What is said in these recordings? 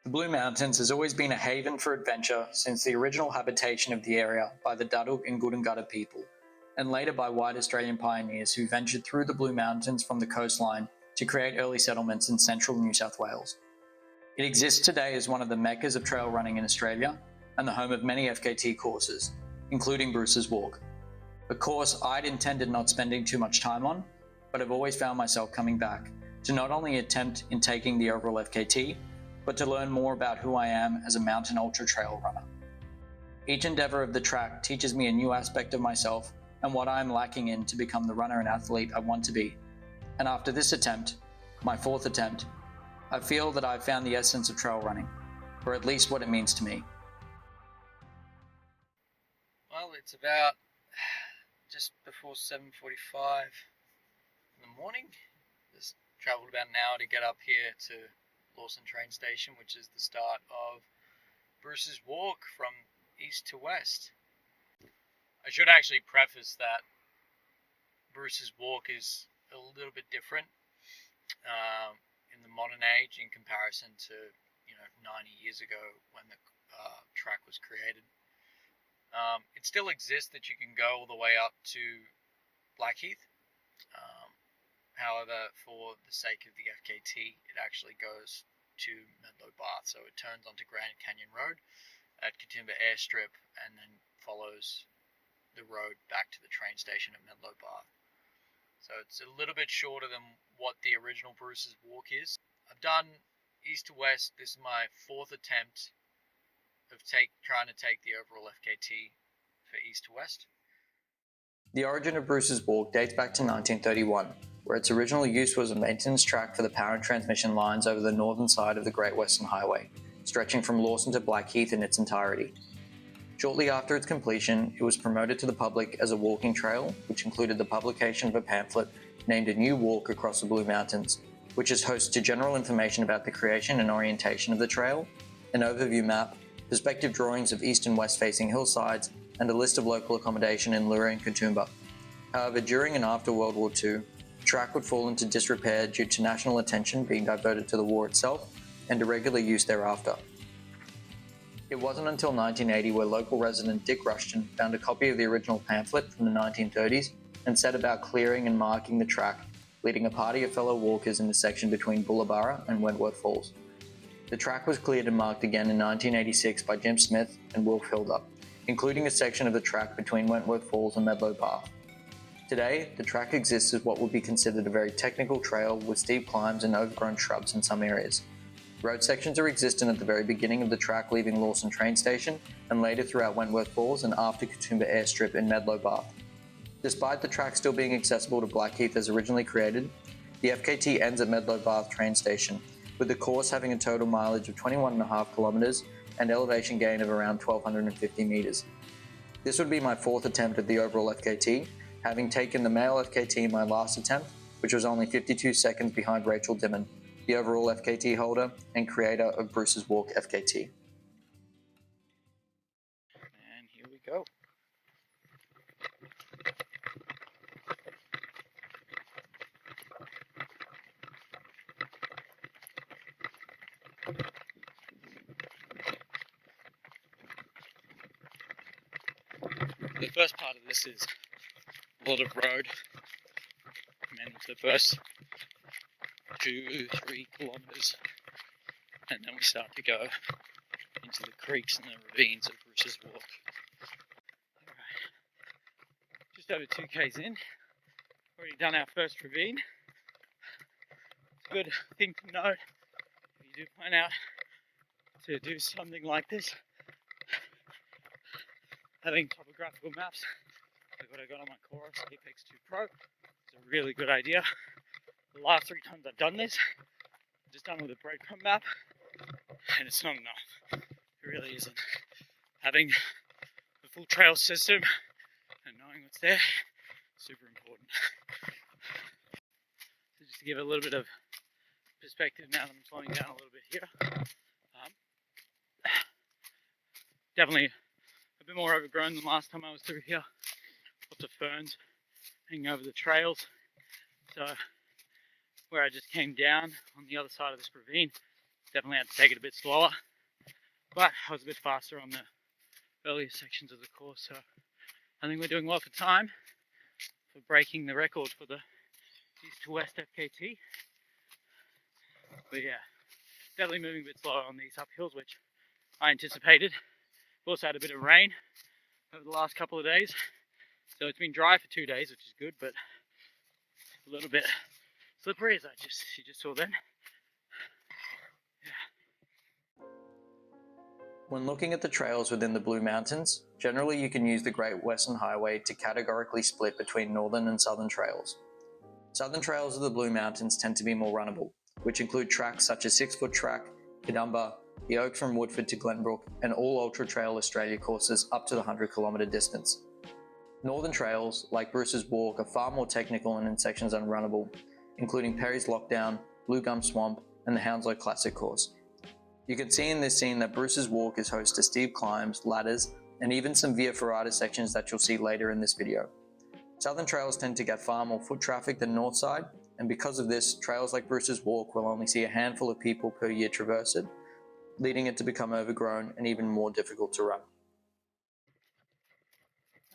The Blue Mountains has always been a haven for adventure since the original habitation of the area by the Darug and Gudangada people, and later by white Australian pioneers who ventured through the Blue Mountains from the coastline to create early settlements in central New South Wales. It exists today as one of the meccas of trail running in Australia and the home of many FKT courses, including Bruce's Walk, a course I'd intended not spending too much time on, but I've always found myself coming back to not only attempt in taking the overall FKT, but to learn more about who I am as a mountain ultra trail runner. Each endeavor of the track teaches me a new aspect of myself and what I am lacking in to become the runner and athlete I want to be. And after this attempt, my fourth attempt, I feel that I've found the essence of trail running, or at least what it means to me. Well, it's about just before 7:45 in the morning. Just travelled about an hour to get up here to Lawson Train Station, which is the start of Bruce's Walk from east to west. I should actually preface that Bruce's Walk is a little bit different in the modern age in comparison to 90 years ago when the track was created. It still exists that you can go all the way up to Blackheath. However, for the sake of the FKT, it actually goes to Medlow Bath. So it turns onto Grand Canyon Road at Katoomba Airstrip and then follows the road back to the train station at Medlow Bath. So it's a little bit shorter than what the original Bruce's Walk is. I've done east to west. This is my fourth attempt of trying to take the overall FKT for east to west. The origin of Bruce's Walk dates back to 1931, where its original use was a maintenance track for the power and transmission lines over the northern side of the Great Western Highway, stretching from Lawson to Blackheath in its entirety. Shortly after its completion, it was promoted to the public as a walking trail, which included the publication of a pamphlet named A New Walk Across the Blue Mountains, which is host to general information about the creation and orientation of the trail, an overview map, perspective drawings of east and west facing hillsides, and a list of local accommodation in Lura and Katoomba. However, during and after World War II, the track would fall into disrepair due to national attention being diverted to the war itself and irregular use thereafter. It wasn't until 1980 where local resident Dick Rushton found a copy of the original pamphlet from the 1930s and set about clearing and marking the track, leading a party of fellow walkers in the section between Bullabarra and Wentworth Falls. The track was cleared and marked again in 1986 by Jim Smith and Will Hildup, including a section of the track between Wentworth Falls and Medlow Bath. Today, the track exists as what would be considered a very technical trail with steep climbs and overgrown shrubs in some areas. Road sections are existent at the very beginning of the track leaving Lawson Train Station and later throughout Wentworth Falls and after Katoomba Airstrip in Medlow Bath. Despite the track still being accessible to Blackheath as originally created, the FKT ends at Medlow Bath train station, with the course having a total mileage of 21.5 kilometres and elevation gain of around 1,250 metres. This would be my fourth attempt at the overall FKT, having taken the male FKT in my last attempt, which was only 52 seconds behind Rachel Dimon, the overall FKT holder and creator of Bruce's Walk FKT. And here we go. The first part of this is a lot of road, and the first 2-3 kilometres, and then we start to go into the creeks and the ravines of Bruce's Walk. Alright, just over 2 k's in, already done our first ravine. It's a good thing to know if you do plan out to do something like this. Having topographical maps, like what I got on my Chorus Apex 2 Pro, is a really good idea. The last 3 times I've done this, I've just done it with a breadcrumb map, and it's not enough. It really isn't. Having the full trail system and knowing what's there, super important. So just to give a little bit of perspective now that I'm slowing down a little bit here. Definitely a bit more overgrown than last time I was through here. Lots of ferns hanging over the trails. So where I just came down on the other side of this ravine, Definitely had to take it a bit slower, but I was a bit faster on the earlier sections of the course, so I think we're doing well for time for breaking the record for the east to west FKT. But yeah, definitely moving a bit slower on these uphills, which I anticipated. We've also had a bit of rain over the last couple of days, so it's been dry for 2 days, which is good, but a little bit slippery, as you just saw then. Yeah. When looking at the trails within the Blue Mountains, generally you can use the Great Western Highway to categorically split between northern and southern trails. Southern trails of the Blue Mountains tend to be more runnable, which include tracks such as 6 Foot Track, Kidumba, the Oaks from Woodford to Glenbrook, and all Ultra Trail Australia courses up to the 100-kilometre distance. Northern trails, like Bruce's Walk, are far more technical and in sections unrunnable, including Perry's Lockdown, Blue Gum Swamp, and the Hounslow Classic course. You can see in this scene that Bruce's Walk is host to steep climbs, ladders, and even some Via Ferrata sections that you'll see later in this video. Southern trails tend to get far more foot traffic than north side, and because of this, trails like Bruce's Walk will only see a handful of people per year traverse it, leading it to become overgrown and even more difficult to run.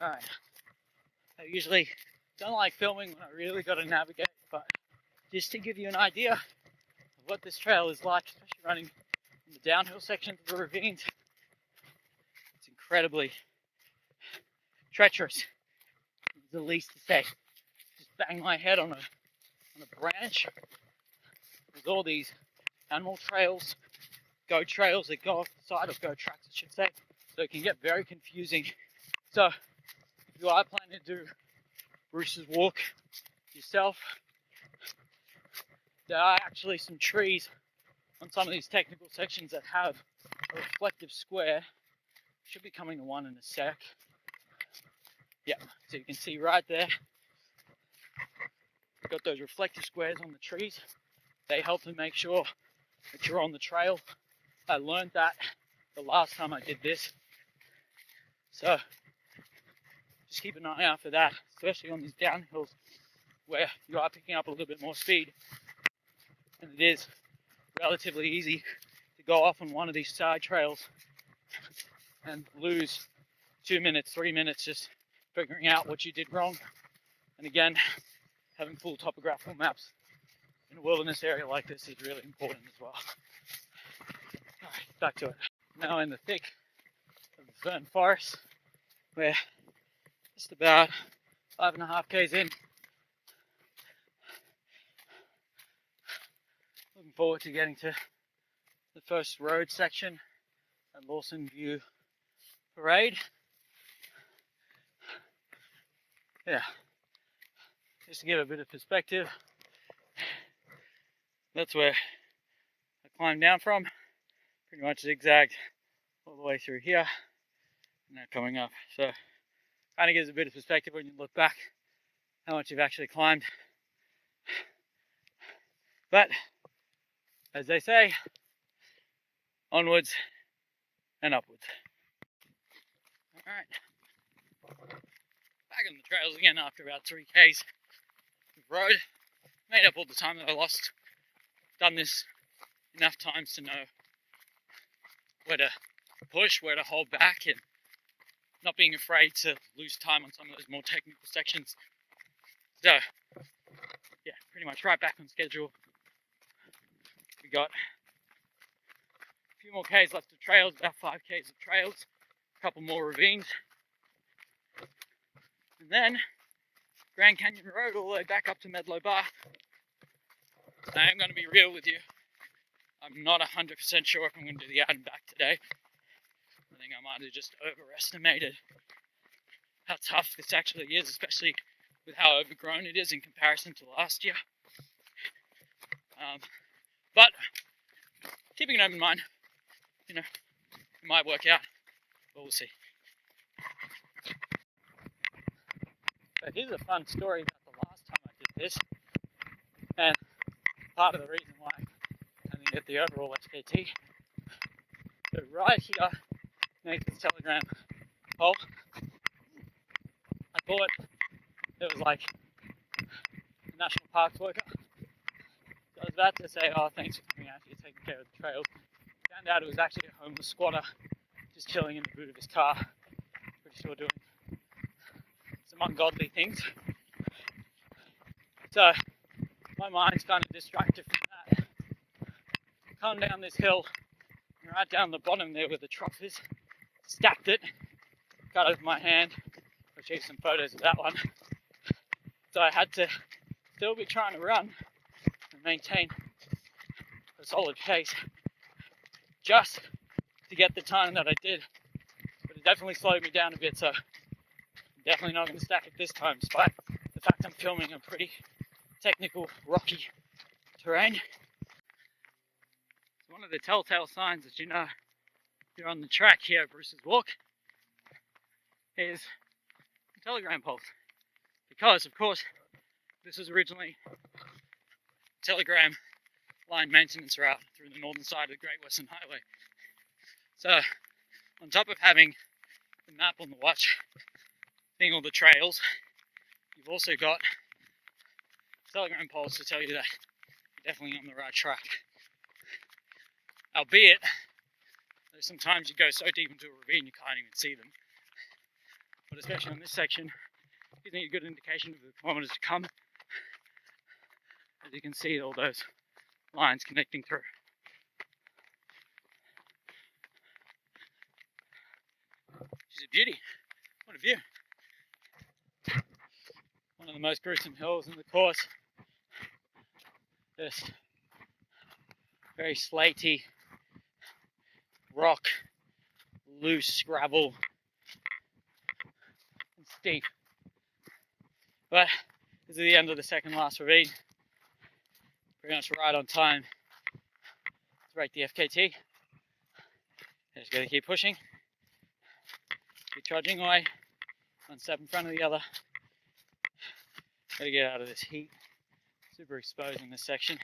Alright, I usually don't like filming when I really got to navigate, but just to give you an idea of what this trail is like, especially running in the downhill sections of the ravines, it's incredibly treacherous, is the least to say. Just bang my head on a branch. There's all these animal trails, goat trails that go off the side, or goat tracks I should say, so it can get very confusing. So if you are planning to do Bruce's Walk yourself, there are actually some trees on some of these technical sections that have a reflective square. Should be coming to one in a sec. Yeah, so you can see right there, you've got those reflective squares on the trees. They help to make sure that you're on the trail. I learned that the last time I did this. So just keep an eye out for that, especially on these downhills where you are picking up a little bit more speed. And it is relatively easy to go off on one of these side trails and lose 2 minutes, 3 minutes just figuring out what you did wrong. And again, having full topographical maps in a wilderness area like this is really important as well. Alright, back to it. Now in the thick of the fern forest, we're just about 5.5 k's in. Looking forward to getting to the first road section at Lawson View Parade. Yeah, just to give a bit of perspective, that's where I climbed down from, pretty much zigzagged all the way through here, and now coming up. So kind of gives a bit of perspective when you look back how much you've actually climbed. But as they say, onwards and upwards. Alright, back on the trails again after about 3 k's of road. Made up all the time that I lost. Done this enough times to know where to push, where to hold back, and not being afraid to lose time on some of those more technical sections. So, yeah, pretty much right back on schedule. We got a few more k's left of trails, about 5 k's of trails, a couple more ravines, and then Grand Canyon Road all the way back up to Medlow Bath. I am going to be real with you. I'm not 100% sure if I'm going to do the out and back today. I think I might have just overestimated how tough this actually is, especially with how overgrown it is in comparison to last year. But keeping an open mind, you know, it might work out, but we'll see. But here's a fun story about the last time I did this, and part of the reason why I didn't get the overall SKT. So right here, Nathan's Telegram hole, I thought it was like a National Parks worker. So I was about to say, oh, thanks for coming out here, taking care of the trail. Found out it was actually a homeless squatter just chilling in the boot of his car. Pretty sure doing some ungodly things. So my mind's kind of distracted from that. Come down this hill, and right down the bottom there where the trough is, stacked it, cut over my hand. I'll show you some photos of that one. So I had to still be trying to run and maintain a solid pace just to get the time that I did. But it definitely slowed me down a bit, so I'm definitely not going to stack it this time, despite the fact I'm filming a pretty technical, rocky terrain. So one of the telltale signs that you know you're on the track here at Bruce's Walk is the telegram poles. Because, of course, this was originally a telegram line maintenance route through the northern side of the Great Western Highway. So, on top of having the map on the watch, seeing all the trails, you've also got telegram poles to tell you that you're definitely on the right track. Albeit, there's sometimes you go so deep into a ravine you can't even see them. But especially on this section, it gives me a good indication of the kilometres to come. As you can see, all those lines connecting through. She's a beauty. What a view. One of the most gruesome hills in the course. This very slaty, rock, loose gravel, and steep. But this is the end of the second last ravine. Pretty much right on time to break the FKT. Just gotta keep pushing, keep trudging away, one step in front of the other. Gotta get out of this heat. Super exposed in this section.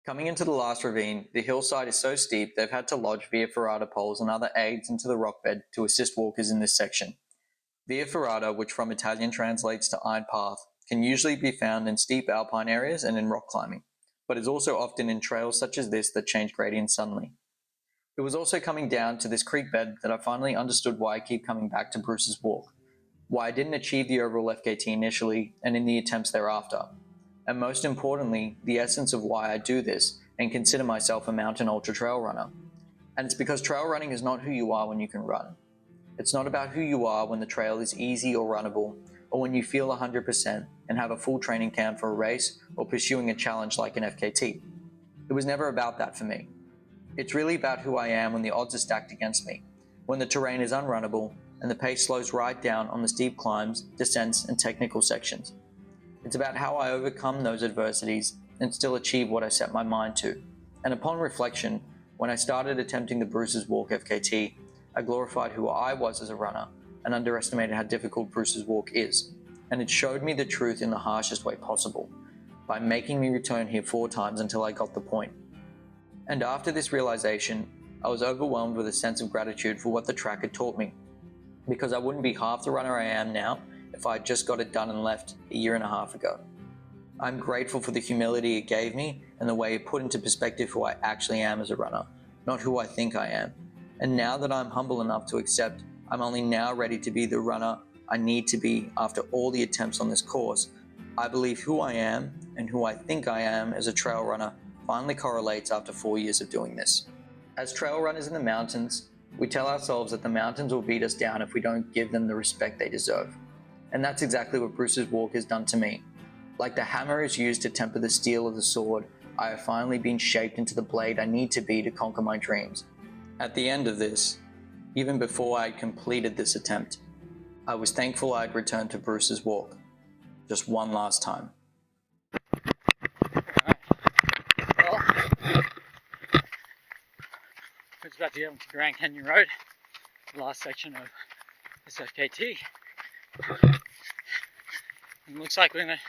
Coming into the last ravine, the hillside is so steep they've had to lodge via ferrata poles and other aids into the rock bed to assist walkers in this section. Via ferrata, which from Italian translates to iron path, can usually be found in steep alpine areas and in rock climbing, but is also often in trails such as this that change gradients suddenly. It was also coming down to this creek bed that I finally understood why I keep coming back to Bruce's Walk, why I didn't achieve the overall FKT initially and in the attempts thereafter, and most importantly, the essence of why I do this and consider myself a mountain ultra trail runner. And it's because trail running is not who you are when you can run. It's not about who you are when the trail is easy or runnable, or when you feel 100% and have a full training camp for a race or pursuing a challenge like an FKT. It was never about that for me. It's really about who I am when the odds are stacked against me, when the terrain is unrunnable and the pace slows right down on the steep climbs, descents, and technical sections. It's about how I overcome those adversities and still achieve what I set my mind to. And upon reflection, when I started attempting the Bruce's Walk FKT, I glorified who I was as a runner and underestimated how difficult Bruce's Walk is. And it showed me the truth in the harshest way possible, by making me return here 4 times until I got the point. And after this realization, I was overwhelmed with a sense of gratitude for what the track had taught me, because I wouldn't be half the runner I am now if I had just got it done and left a year and a half ago. I'm grateful for the humility it gave me and the way it put into perspective who I actually am as a runner, not who I think I am. And now that I'm humble enough to accept I'm only now ready to be the runner I need to be after all the attempts on this course, I believe who I am and who I think I am as a trail runner finally correlates after 4 years of doing this. As trail runners in the mountains, we tell ourselves that the mountains will beat us down if we don't give them the respect they deserve. And that's exactly what Bruce's Walk has done to me. Like the hammer is used to temper the steel of the sword, I have finally been shaped into the blade I need to be to conquer my dreams. At the end of this, even before I had completed this attempt, I was thankful I had returned to Bruce's Walk, just one last time. Well, we're just about to get onto Grand Canyon Road, the last section of this FKT. And it looks like we're going to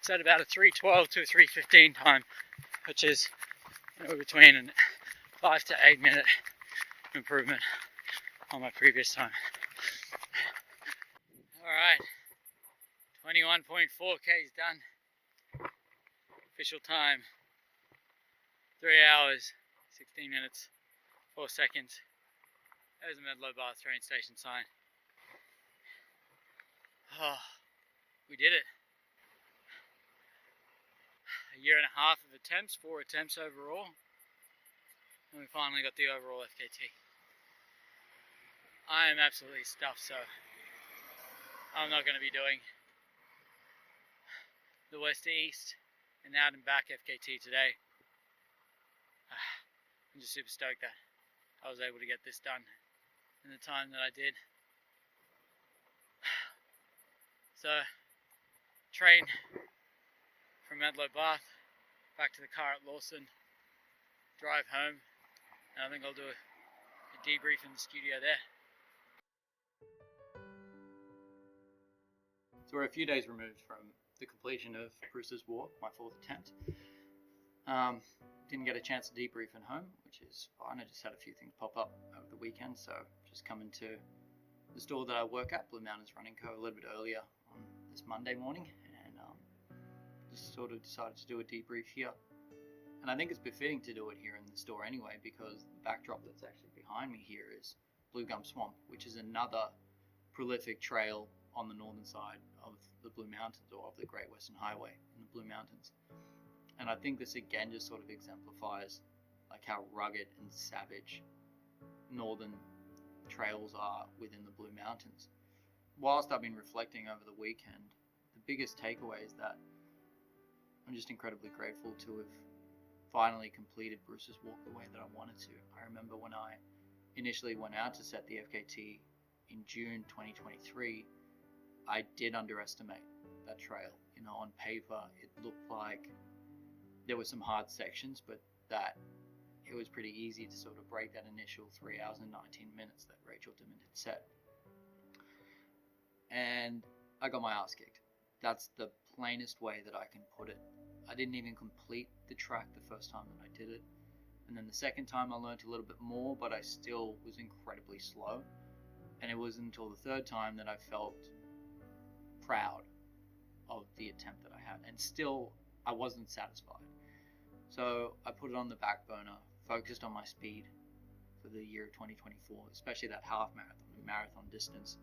set about a 3:12 to a 3:15 time, which is between a 5 to 8 minute improvement on my previous time. Alright, 21.4 K's done. Official time, 3 hours, 16 minutes, 4 seconds. There's the Medlow Bath train station sign. Oh, we did it. A year and a half of attempts, 4 attempts overall, and we finally got the overall FKT. I am absolutely stuffed, so I'm not going to be doing the west to east and out and back FKT today. I'm just super stoked that I was able to get this done in the time that I did. So, train from Medlow Bath back to the car at Lawson, drive home, and I think I'll do a debrief in the studio there. So we're a few days removed from the completion of Bruce's Walk, my 4th attempt. Didn't get a chance to debrief at home, which is fine. I just had a few things pop up over the weekend, so just coming to the store that I work at, Blue Mountains Running Co., a little bit earlier on this Monday morning, and just sort of decided to do a debrief here. And I think it's befitting to do it here in the store anyway, because the backdrop that's actually behind me here is Blue Gum Swamp, which is another prolific trail on the northern side of the Blue Mountains, or of the Great Western Highway in the Blue Mountains. And I think this again just sort of exemplifies like how rugged and savage northern trails are within the Blue Mountains. Whilst I've been reflecting over the weekend, the biggest takeaway is that I'm just incredibly grateful to have finally completed Bruce's Walk the way that I wanted to. I remember when I initially went out to set the FKT in June 2023, I did underestimate that trail. You know, on paper, it looked like there were some hard sections, but that it was pretty easy to sort of break that initial 3 hours and 19 minutes that Rachel Dimond had set. And I got my ass kicked. That's the plainest way that I can put it. I didn't even complete the track the first time that I did it. And then the second time I learned a little bit more, but I still was incredibly slow. And it wasn't until the third time that I felt proud of the attempt that I had. And still, I wasn't satisfied. So I put it on the back burner, focused on my speed for the year 2024, especially that half marathon distance,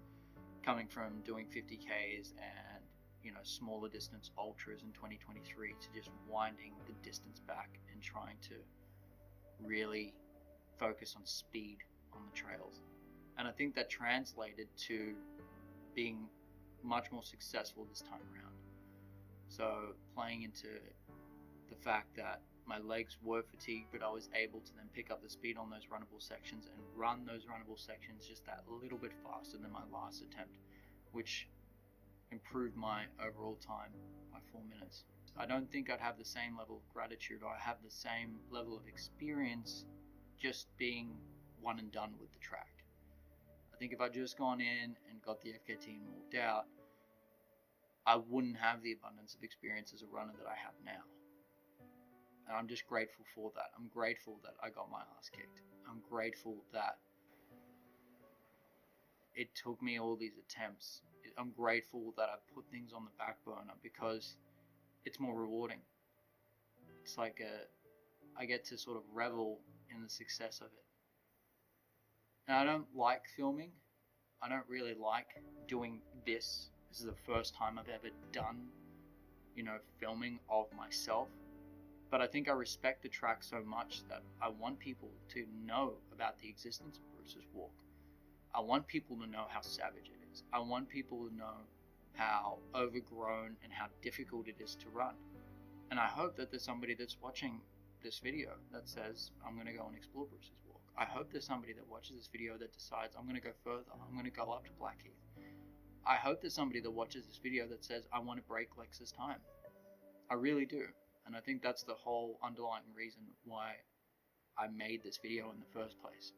coming from doing 50Ks and, you know, smaller distance ultras in 2023 to just winding the distance back and trying to really focus on speed on the trails. And I think that translated to being much more successful this time around. So playing into the fact that my legs were fatigued, but I was able to then pick up the speed on those runnable sections and run those runnable sections just that little bit faster than my last attempt, which improved my overall time by 4 minutes. I don't think I'd have the same level of gratitude, or I have the same level of experience just being one and done with the track. I think if I'd just gone in and got the FKT and walked out, I wouldn't have the abundance of experience as a runner that I have now. And I'm just grateful for that. I'm grateful that I got my ass kicked. I'm grateful that it took me all these attempts. I'm grateful that I put things on the back burner because it's more rewarding. It's like I get to sort of revel in the success of it. And I don't like filming. I don't really like doing this. This is the first time I've ever done, filming of myself. But I think I respect the track so much that I want people to know about the existence of Bruce's Walk. I want people to know how savage it is. I want people to know how overgrown and how difficult it is to run. And I hope that there's somebody that's watching this video that says, I'm going to go and explore Bruce's Walk. I hope there's somebody that watches this video that decides, I'm going to go further. I'm going to go up to Blackheath. I hope there's somebody that watches this video that says, I want to break Lex's time. I really do. And I think that's the whole underlying reason why I made this video in the first place.